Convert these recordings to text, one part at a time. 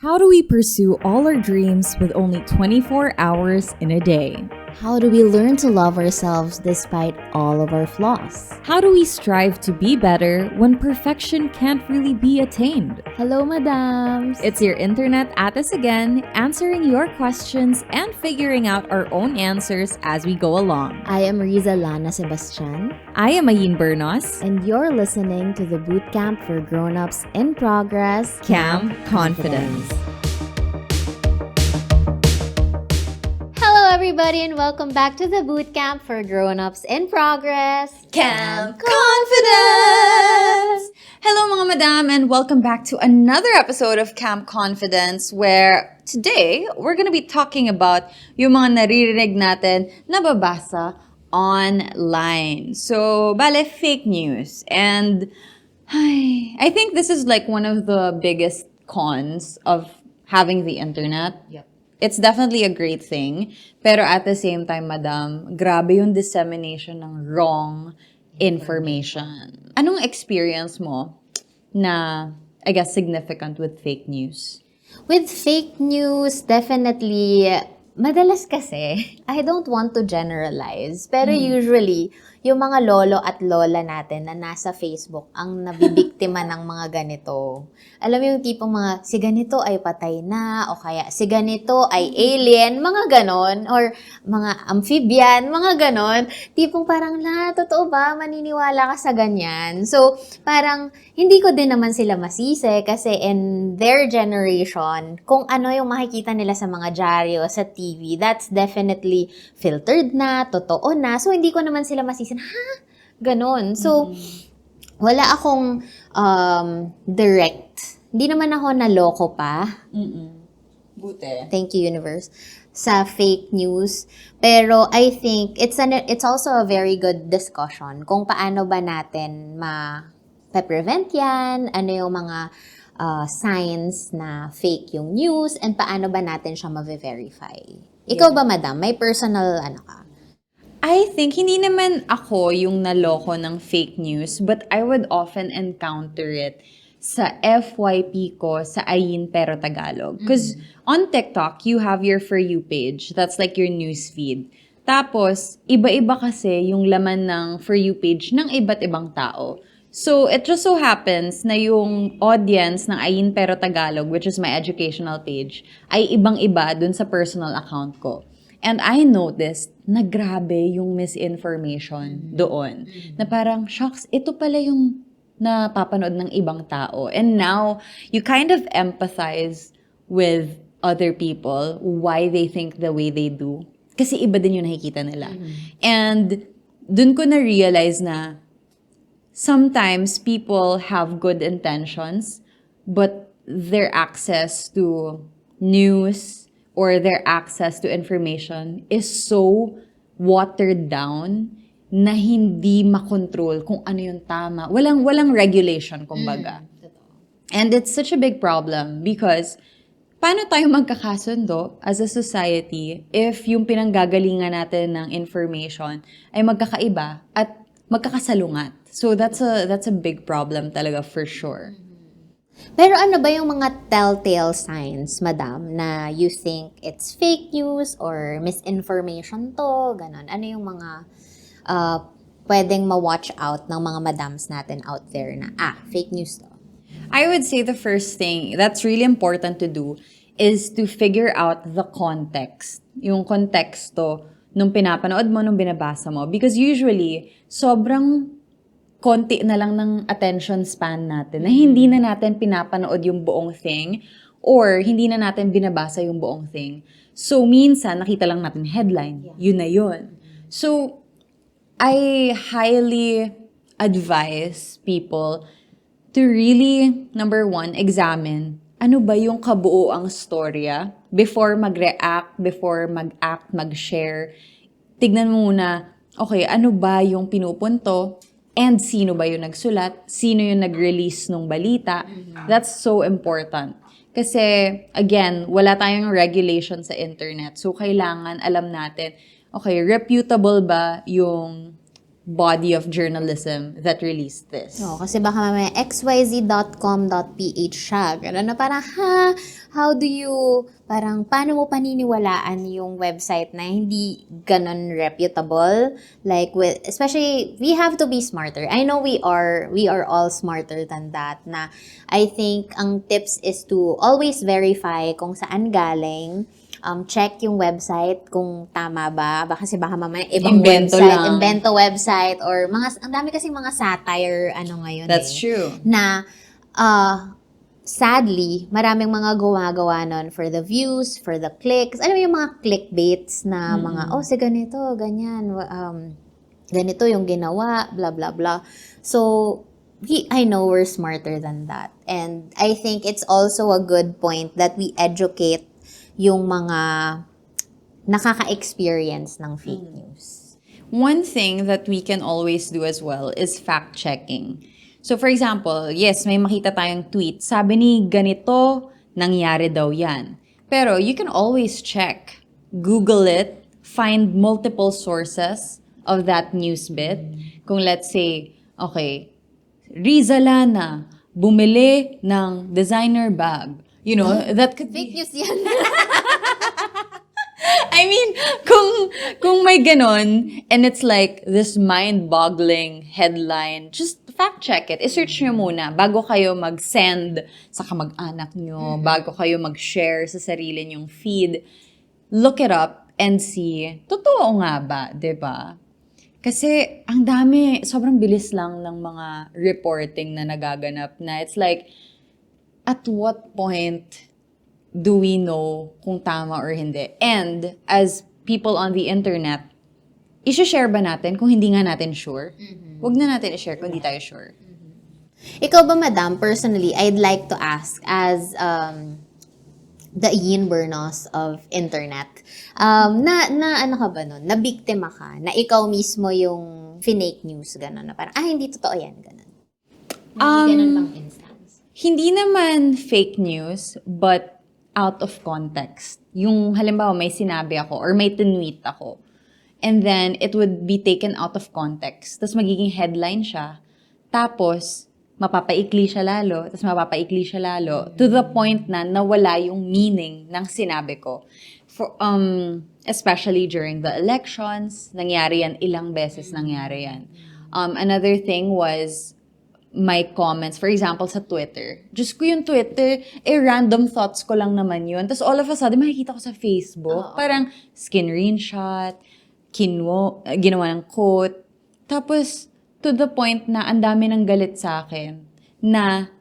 How do we pursue all our dreams with only 24 hours in a day? How do we learn to love ourselves despite all of our flaws? How do we strive to be better when perfection can't really be attained? Hello, madams! It's your internet atis again, answering your questions and figuring out our own answers as we go along. I am Rizza LANA-SEBASTIan. I am Bernos. And you're listening to the Bootcamp for Grown-Ups in Progress, Camp Confidence. Hello, everybody, and welcome back to the Bootcamp for Grown-Ups in Progress, Camp Confidence! Hello mga madam, and welcome back to another episode of Camp Confidence, where today, we're gonna be talking about yung mga naririnig natin nababasa online. So, bale, fake news. And I think this is like one of the biggest cons of having the internet. Yep. It's definitely a great thing. Pero at the same time, madam, grabe yung dissemination ng wrong information. Anong experience mo na, I guess, significant with fake news? With fake news, definitely, madalas kasi, I don't want to generalize, pero usually, yung mga lolo at lola natin na nasa Facebook ang nabibiktima ng mga ganito. Alam mo yung tipong mga, si ganito ay patay na, o kaya si ganito ay alien, mga ganon, or mga amphibian, mga ganon. Tipong parang, totoo ba? Maniniwala ka sa ganyan? So, parang, hindi ko din naman sila masisi kasi in their generation, kung ano yung makikita nila sa mga dyaryo, sa TV, that's definitely filtered na, totoo na. So, hindi ko naman sila masisi na, ganon. So, wala akong direct. Hindi naman ako naloko pa. Buti. Thank you, universe. Sa fake news. Pero I think it's also a very good discussion kung paano ba natin ma-prevent yan, ano yung mga signs na fake yung news, and paano ba natin siya ma-verify. Ikaw ba, madam? May personal ka? I think hindi naman ako yung naloko ng fake news, but I would often encounter it sa FYP ko sa Ayin Pero Tagalog. Because on TikTok, you have your For You page. That's like your news feed. Tapos, iba-iba kasi yung laman ng For You page ng iba't ibang tao. So, it just so happens na yung audience ng Ayin Pero Tagalog, which is my educational page, ay ibang-iba dun sa personal account ko. And I noticed na grabe yung misinformation doon. Na parang, shucks, ito pala yung napapanood ng ibang tao. And now, you kind of empathize with other people, why they think the way they do. Kasi iba din yung nakikita nila. And dun ko na-realize na sometimes people have good intentions, but their access to news or their access to information is so watered down na hindi makontrol kung ano yung tama. Walang regulation, kumbaga. And it's such a big problem because paano tayo magkakasundo as a society if yung pinanggagalingan natin ng information ay magkakaiba at magkakasalungat? So that's a big problem talaga for sure. Pero ano ba yung mga telltale signs, madam, na you think it's fake news or misinformation to, ganon? Ano yung mga pwedeng ma-watch out ng mga madams natin out there na, fake news to? I would say the first thing that's really important to do is to figure out the context. Yung konteksto nung pinapanood mo, nung binabasa mo. Because usually, sobrang konti na lang ng attention span natin na hindi na natin pinapanood yung buong thing or hindi na natin binabasa yung buong thing. So, minsan, nakita lang natin headline. Yun na yun. So, I highly advise people to really, number one, examine ano ba yung kabuoang storya before mag-react, before mag-act, mag-share. Tignan mo muna, okay, ano ba yung pinupunto? And sino ba yung nagsulat? Sino yung nag-release ng balita? That's so important. Kasi, again, wala tayong regulation sa internet. So, kailangan alam natin, okay, reputable ba yung body of journalism that released this. Kasi baka mamaya xyz.com.ph siya. Gano'n na parang, how do you, parang, paano mo paniniwalaan yung website na hindi ganon reputable? Like, especially, we have to be smarter. I know we are all smarter than that. Na, I think, ang tips is to always verify kung saan galing, check yung website kung tama ba. Kasi baka mamaya ibang Invento website, lang. invento website, or ang dami kasing mga satire, ngayon That's true. Na, sadly, maraming mga gumagawa nun for the views, for the clicks. Alam mo yung mga clickbaits na mga, si ganito, ganyan, ganito yung ginawa, blah, blah, blah. So, I know we're smarter than that. And I think it's also a good point that we educate yung mga nakaka-experience ng fake news. One thing that we can always do as well is fact-checking. So for example, yes, may makita tayong tweet. Sabi ni ganito, nangyari daw yan. Pero you can always check. Google it. Find multiple sources of that news bit. Kung let's say, okay, Rizza Lana, bumili ng designer bag. You know, that could Fake news yan. I mean, kung may ganon, and it's like this mind-boggling headline, just fact-check it. I-search nyo muna bago kayo mag-send sa kamag-anak nyo, bago kayo mag-share sa sarili nyong feed. Look it up and see, totoo nga ba, diba? Kasi ang dami, sobrang bilis lang ng mga reporting na nagaganap na it's like, at what point do we know kung tama or hindi? And as people on the internet, i-share ba natin kung hindi nga natin sure? Huwag na natin i-share kung hindi tayo sure. Ikaw ba, madam, personally, I'd like to ask as the Ian Bernos of internet, na ano ka ba nun? Na biktima ka? Na ikaw mismo yung fake news, gano'n? Na parang, hindi totoo yan, gano'n. Hindi gano'n bang instance? Hindi naman fake news, but out of context. Yung halimbawa may sinabi ako or may tinweet ako. And then it would be taken out of context. Tapos magiging headline siya. Tapos mapapaikli siya lalo. Tapos mapapaikli siya lalo. To the point na nawala yung meaning ng sinabi ko. For, especially during the elections, nangyari yan, ilang beses nangyari yan. Another thing was my comments, for example, sa Twitter. Diyos ko yung Twitter, random thoughts ko lang naman yun. Tapos all of a sudden, makikita ko sa Facebook, parang screenshot, ginawa ng quote. Tapos, to the point na ang dami ng galit sa akin, na,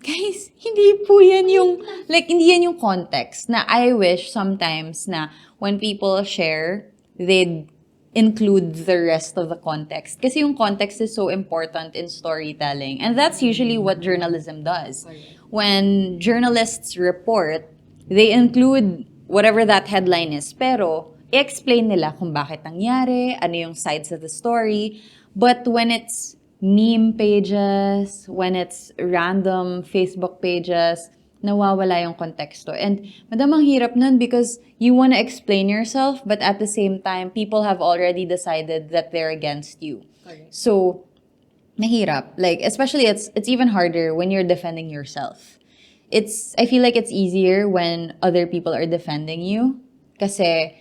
guys, hindi po yan yung, hindi yan yung context, na I wish sometimes na when people share, they'd include the rest of the context. Kasi yung context is so important in storytelling. And that's usually what journalism does. When journalists report, they include whatever that headline is. Pero, i-explain nila kung bakit nangyari, ano yung sides of the story. But when it's meme pages, when it's random Facebook pages, nawawala yung konteksto. And madam, ang hirap nun because you want to explain yourself, but at the same time, people have already decided that they're against you. Okay. So, mahirap. Especially it's even harder when you're defending yourself. I feel like it's easier when other people are defending you. Kasi,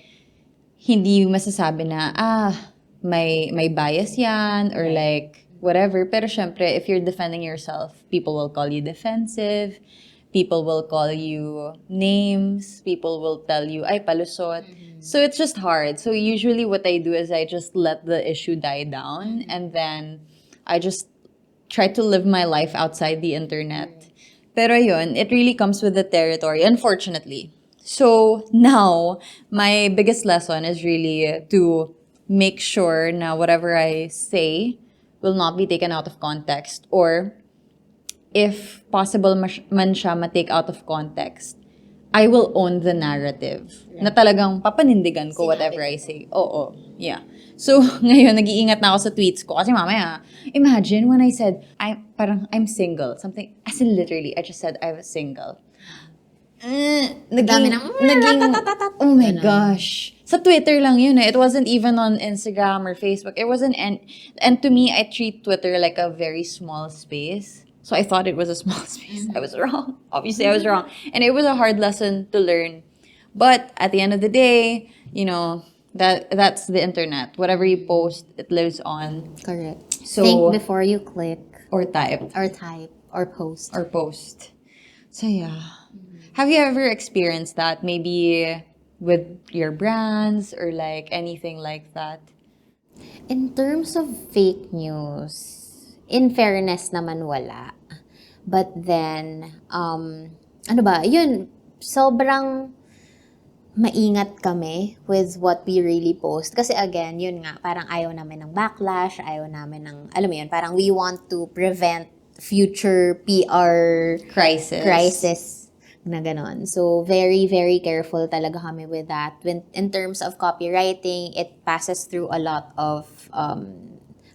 hindi masasabi na, may bias yan, or whatever. Pero syempre, if you're defending yourself, people will call you defensive. People will call you names. People will tell you, ay, palusot. So it's just hard. So usually what I do is I just let the issue die down. And then I just try to live my life outside the internet. Pero yun, it really comes with the territory, unfortunately. So now, my biggest lesson is really to make sure na whatever I say will not be taken out of context, or if possible man siya ma-take out of context, I will own the narrative. Na talagang papanindigan ko whatever I say. Oo. Yeah. So, ngayon, nag-iingat na ako sa tweets ko. Kasi mamaya, imagine when I said, I'm single. Something, as in literally, I just said I was single. Dami ng, oh my gosh. Sa Twitter lang yun eh. It wasn't even on Instagram or Facebook. It wasn't, and to me, I treat Twitter like a very small space. So I thought it was a small space. I was wrong. Obviously, I was wrong. And it was a hard lesson to learn. But at the end of the day, that's the internet. Whatever you post, it lives on. Correct. So, Think before you click or type. or type or post. Or post. So yeah. Have you ever experienced that? Maybe with your brands or like anything like that? In terms of fake news, in fairness naman wala. But then, ano ba, yun, sobrang maingat kami with what we really post. Kasi again, yun nga, parang ayaw namin ng backlash, ayaw namin ng, alam mo yun, parang we want to prevent future PR crisis na ganon. So, very, very careful talaga kami with that. When, in terms of copywriting, it passes through a lot of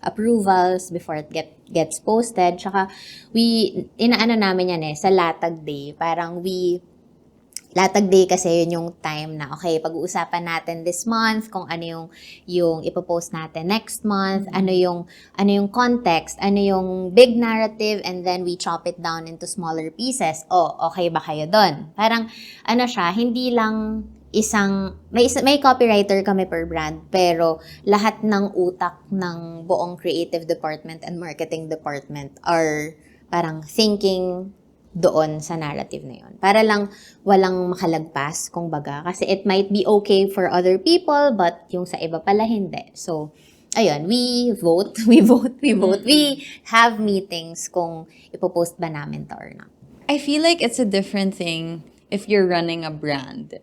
approvals before it gets posted. Tsaka, inaano namin yan sa Latag Day. Parang Latag Day kasi yun yung time na, okay, pag-uusapan natin this month, kung ano yung ipopost natin next month, ano yung context, ano yung big narrative, and then we chop it down into smaller pieces. Oh, okay ba kayo doon? Parang, siya, hindi lang may copywriter kami per brand, pero lahat ng utak ng buong creative department and marketing department are parang thinking doon sa narrative na yun. Para lang walang makalagpas, kung baga. Kasi it might be okay for other people, but yung sa iba pala hindi. So, ayun, we vote. We have meetings kung ipopost ba namin to or not. I feel like it's a different thing if you're running a brand.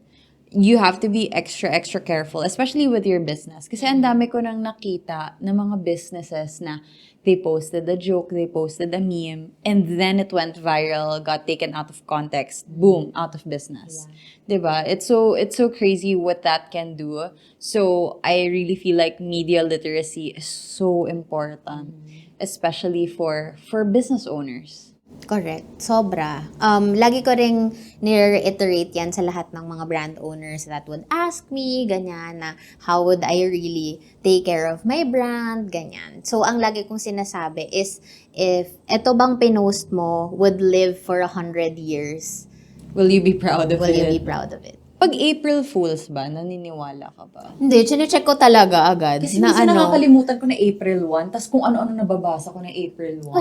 You have to be extra, extra careful, especially with your business. Kasi ang dami ko nang nakita ng mga businesses na they posted a joke, they posted a meme, and then it went viral, got taken out of context, boom, out of business. Yeah. Diba? It's so crazy what that can do. So I really feel like media literacy is so important, especially for business owners. Correct. Sobra. Lagi ko ring nire-reiterate yan sa lahat ng mga brand owners that would ask me, ganyan, na how would I really take care of my brand, ganyan. So, ang lagi kong sinasabi is, if eto bang pinost mo would live for 100 years, will you be proud of it? Will you be proud of it? Pag April Fools ba, naniniwala ka ba? Hindi, chinecheck ko talaga agad. Kasi minsan nakakalimutan ko na April 1, tas kung ano-ano nababasa ko na April 1.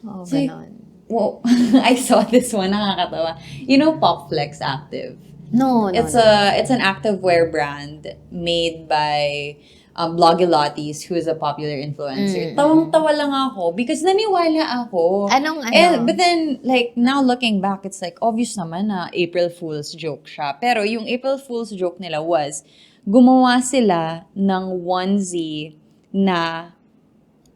Oh, so, ganon. Wow, I saw this one, nakakatawa. You know Pop Flex Active? No. It's an activewear brand made by Blogilates, who is a popular influencer. Tawang-tawa lang ako because naniwala ako. Ano? But then, like, now looking back, it's like, obvious naman na April Fool's joke siya. Pero yung April Fool's joke nila was, gumawa sila ng onesie na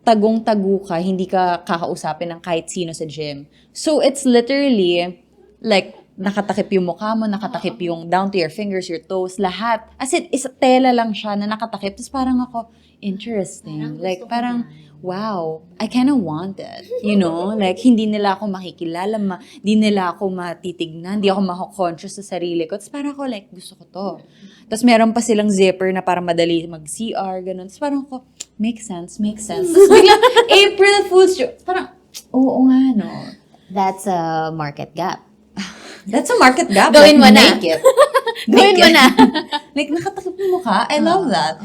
tagong-tago ka, hindi ka kakausapin ng kahit sino sa gym. So, it's literally, like, nakatakip yung mukha mo, nakatakip yung down to your fingers, your toes, lahat. As in, isa tela lang siya na nakatakip. Tapos parang ako, interesting. Like, parang, wow, I kinda want it. You know? Like, hindi nila ako makikilala, hindi nila ako matitignan, hindi ako mako-conscious sa sarili ko. Tapos parang ako, like, gusto ko to. Tapos meron pa silang zipper na parang madali mag-CR, ganun. Tapos parang ako, makes sense. Tapos biglang, April Fool's joke. Parang, oo nga, no? That's a market gap. That's a market gap. Gawin mo na. Make it. Gawin mo na. Like, nakatakip yung mukha. I love that.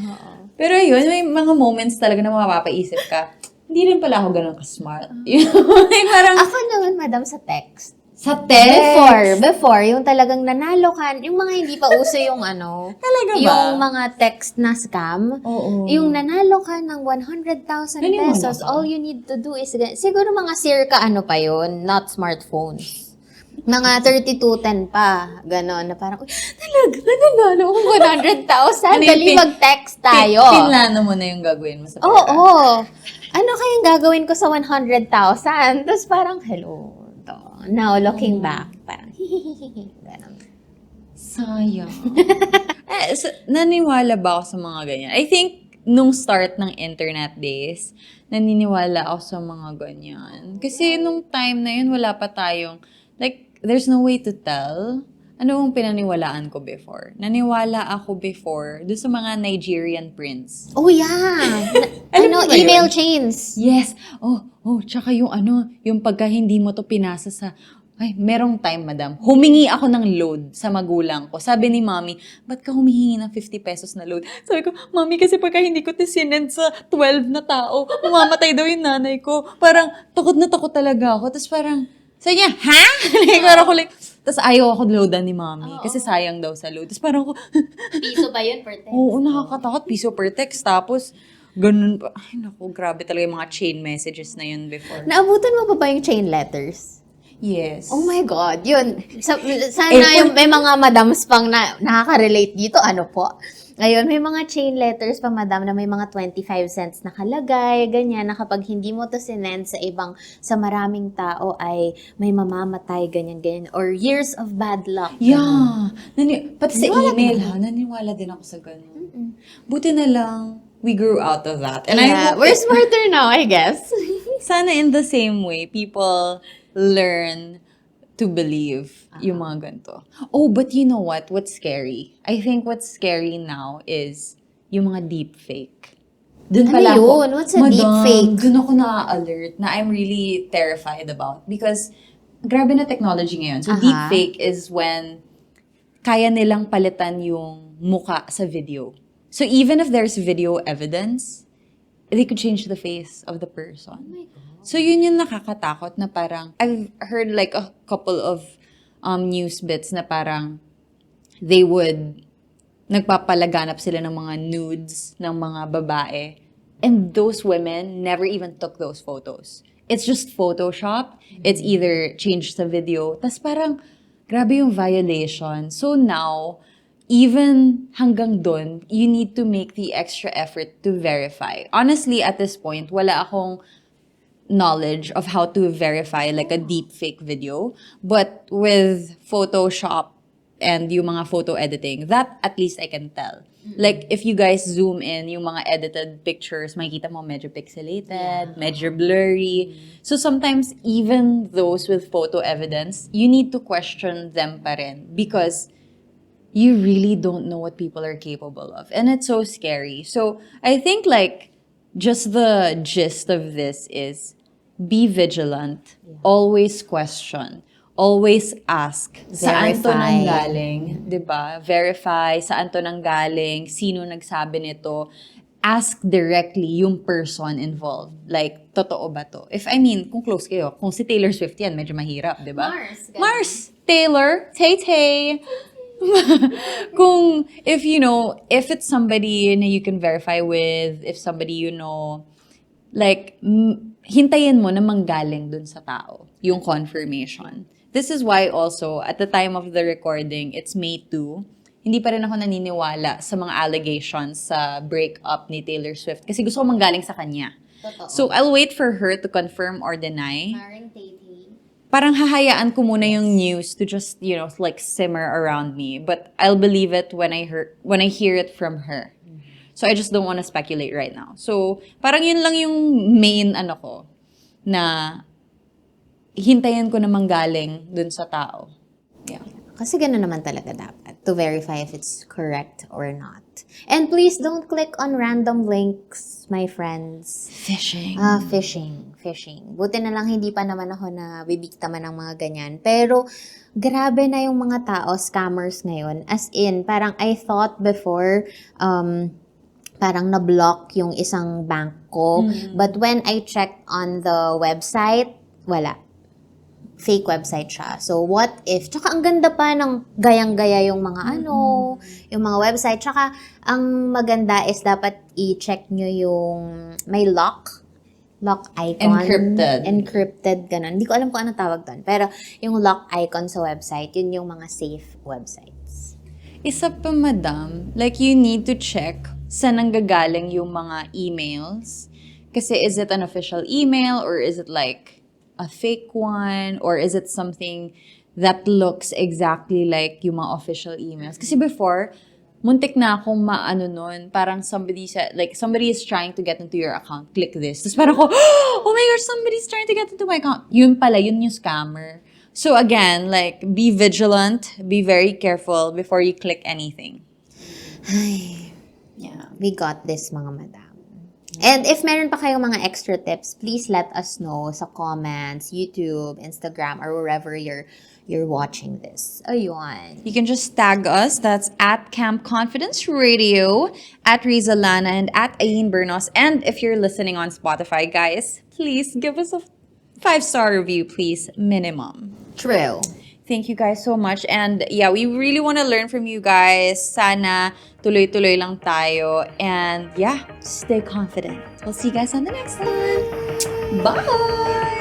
Pero yun, may mga moments talaga na mapapaisip ka, hindi rin pala ako ganun ka-smart. You know? Like, parang, Ako naman, madam, sa text. Sa text? Before, yung talagang nanalo ka, yung mga hindi pa uso yung Talaga ba? yung mga text na scam. Oo. Yung nanalo ka ng 100,000 pesos, all you need to do is, siguro mga circa pa yun, not smartphones. Mga 3210 pa, gano'n, na parang, talaga, nanalo akong 100,000, dali mag-text tayo. Pinlano mo na yung gagawin mo sa pera. Oo. Ano kayang gagawin ko sa 100,000? Tapos parang, hello. Now, looking back, parang, gano'n. Sayang. Naniwala ba ako sa mga ganyan? I think, nung start ng internet days, naniniwala ako sa mga ganyan. Kasi nung time na yun, wala pa tayong, like, there's no way to tell. Ano ang pinaniwalaan ko before? Naniwala ako before doon sa mga Nigerian prince. Oh, yeah! Alam mo ba Email yun? chains. Yes. Tsaka yung pagka hindi mo to pinasa sa, ay, merong time, madam. Humingi ako ng load sa magulang ko. Sabi ni mami, ba't ka humihingi ng 50 pesos na load? Sabi ko, mami, kasi pagka hindi ko sinend sa 12 na tao, mamamatay daw yung nanay ko. Parang, takot na takot talaga ako. Tapos parang, sabi niya, ha? Like, parang ako like, tapos ayaw ako loadan ni mami. Kasi sayang daw sa load. Tapos parang ako, Piso ba yun per text? oo, nakakatakot. Piso per text. Tapos, ganun pa. Ay, naku, grabe talaga yung mga chain messages na yun before. Naabutan mo pa ba yung chain letters? Yes. Oh my God, yun. Sana yung may mga madams pang nakaka-relate dito. Ano po? Ngayon, may mga chain letters pa, madam, na may mga 25 cents nakalagay, ganyan, na kapag hindi mo to sinend sa maraming tao ay may mamamatay, ganyan. Or years of bad luck. Yeah. Pati sa Naniwala email, ka ba? naniwala din ako sa ganun. Buti na lang, we grew out of that. And Yeah, we're smarter now, I guess. sana in the same way, people learn to believe yung mga ganito. Oh, but you know what? What's scary? I think what's scary now is yung mga deepfake. Dun Ano pala yun? What's a deepfake? Dun ako na-alert na I'm really terrified about. Because grabe na technology ngayon. So, deepfake is when kaya nilang palitan yung muka sa video. So, even if there's video evidence, they could change the face of the person. Oh my God. So, yun yung nakakatakot na parang, I've heard like a couple of news bits na parang nagpapalaganap sila ng mga nudes ng mga babae. And those women never even took those photos. It's just Photoshop. It's either changed sa video. Tas parang, grabe yung violation. So now, even hanggang dun, you need to make the extra effort to verify. Honestly, at this point, wala akong knowledge of how to verify like a deep fake video. But with Photoshop and yung mga photo editing, that at least I can tell. Like, if you guys zoom in, yung mga edited pictures, makikita mo medyo pixelated, medyo blurry. So sometimes, even those with photo evidence, you need to question them pa rin because you really don't know what people are capable of. And it's so scary. So I think like, just the gist of this is, be vigilant, always question, always ask, saan to Verify. nanggaling, 'di ba? Verify, saan to nanggaling, sino nagsabi nito, ask directly yung person involved. Like, totoo ba to? Kung close kayo, kung si Taylor Swift yan, medyo mahirap, 'di ba? Mars, Taylor, Tay-Tay. If it's somebody na you can verify with, if somebody you know, like, hintayin mo na manggaling dun sa tao, yung confirmation. This is why also, at the time of the recording, it's May 2, hindi pa rin ako naniniwala sa mga allegations sa breakup ni Taylor Swift kasi gusto ko manggaling sa kanya. Totoo. So, I'll wait for her to confirm or deny. Maring Tay-Tay. Parang hahayaan ko muna yung news to just, like simmer around me. But I'll believe it when I hear it from her. So I just don't want to speculate right now. So parang yun lang yung main ko na hintayin ko na manggaling dun sa tao. Yeah. Kasi gano'n naman talaga dapat to verify if it's correct or not. And please don't click on random links, my friends. Fishing. Phishing. Buti na lang hindi pa naman ako na bibiktima ng mga ganyan. Pero grabe na yung mga tao, scammers ngayon. As in, parang I thought before, parang na-block yung isang bank ko. But when I checked on the website, wala. Fake website siya. So, what if? Tsaka ang ganda pa ng gayang-gaya yung mga yung mga website. Tsaka, ang maganda is dapat i-check nyo yung may lock icon. Encrypted, ganun. Hindi ko alam kung ano tawag doon. Pero, yung lock icon sa website, yun yung mga safe websites. Isa pa, madam, like you need to check saan nanggagaling yung mga emails. Kasi is it an official email or is it like a fake one or is it something that looks exactly like yung mga official emails? Kasi before, muntik na akong nun, parang somebody is trying to get into your account, click this. Tapos parang oh my gosh, somebody's trying to get into my account. Yun pala, yun yung scammer. So again, like, be vigilant, be very careful before you click anything. Ay, Yeah. we got this, mga madam. And if meron pa kayong mga extra tips, please let us know sa comments, YouTube, Instagram, or wherever you're watching this. Ayun. You can just tag us. That's at Camp Confidence Radio, at Rizza Lana, and at Ayin Bernos. And if you're listening on Spotify, guys, please give us a 5-star review, please, minimum. True. Thank you guys so much. And yeah, we really want to learn from you guys. Sana tuloy-tuloy lang tayo. And yeah, stay confident. We'll see you guys on the next one. Bye!